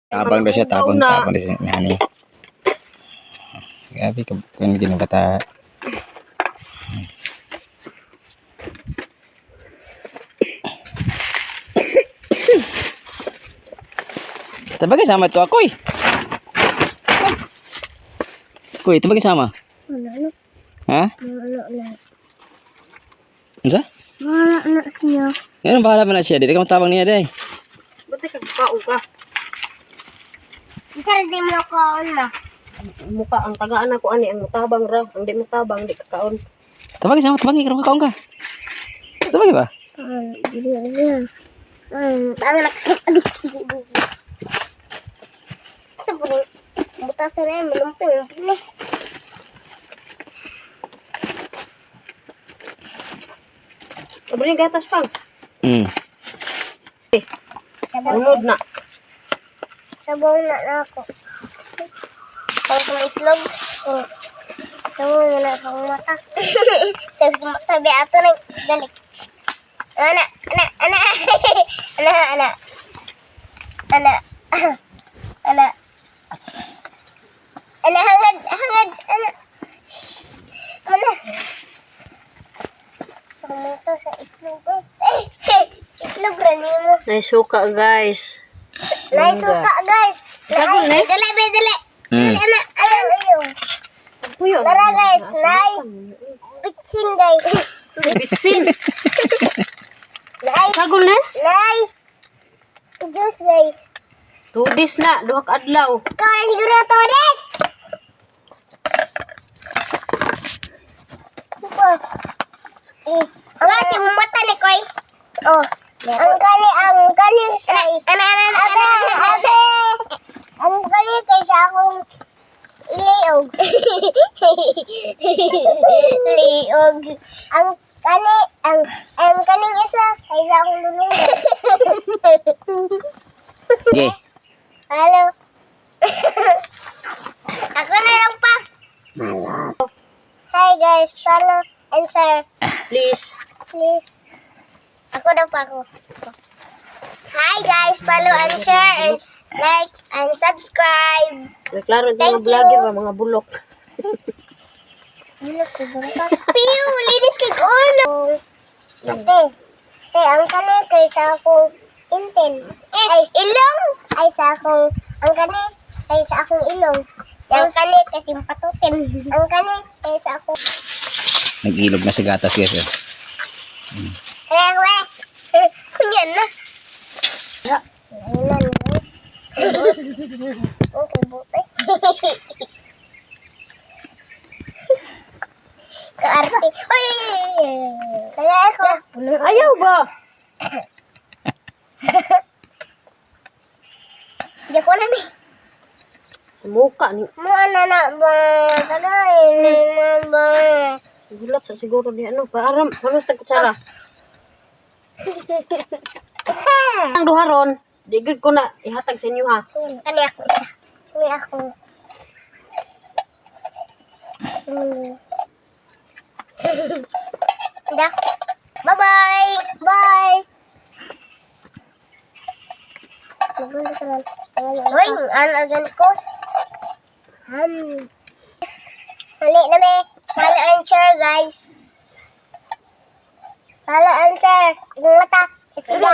Tabang daw siya, tabang daw siya. Nani. Grabe ka, kung hindi ng bata. Tabagay sama ito ako eh. Kuy, tabagay sama. Wala. Ha? Wala. Ano? Wala siya. Ngayon, bahala mo na siya. Dili ka matabang niya, day. Ba't kagkaon ka? Isa di mo kaon na. Mukha ang tagaan ako ani ang mutabang ra, ang di mutabang di kakaon. Tabagay sama, tabagay ka, kaon ka. Tabagay ba? Dili na. Tama na. Aduh. Sabunin. Butasan na yung malumpong. Abri gatas pang. Sabaw Unod na. na ako. Pang sa itlog. Sabaw na akong mata. Tapos magtabi ato ng dalik. Ana. Hangad. Mana? Pumunta sa itlog. Itlog rin mo. Nay suka guys. Naisuka guys. Sagol na. Dali. Ana. Kuyo. Tara guys. Bitsin guys. Bitsin. Nay. Sagol na. Juice guys. Tudis na, duha ka adlaw. Ikaw na siguro todes. Ang kasi mumata ni Koy. Oh. Ang kali sa ate. Ang kali kay sa akong liog. Liog. Ang kaning isa kay sa akong lulungan. Okay. Halo. Ako na lang pa. Hi guys, follow and share. Please. Ako na pa ako. Hi guys, follow and share and like and subscribe. Naklaro din Thank mga vlogger you. ba mga bulok. Bulok siguro ka. Piu, linis kay ulo. Ate, ang kanin kay sa akong inten. Ay, ilong. Ay, sa akong, ang kanin kay sa akong ilong. Ang kanin kasi patutin. Ang kanin kay sa akong. Nag-ilog na sa gatas, guys. We. Kunyan na. Ayun na. Okay, buti. Kaarte. Uy! Kaya ako. Ayaw ba? Di ko na ni. Muka ni. Muna na ba? Tagayin na ba? Gulat sa siguro di ano. Paaram. Halos na kutsara. Ang duharon. Digid ko na ihatag sa inyo ha. Kani ako isa. Kani ako. Da. Bye-bye. Bye. Uy, ano ganit ko? Mali na me. Follow and share, guys. Follow and share. Yung mata. Ito na.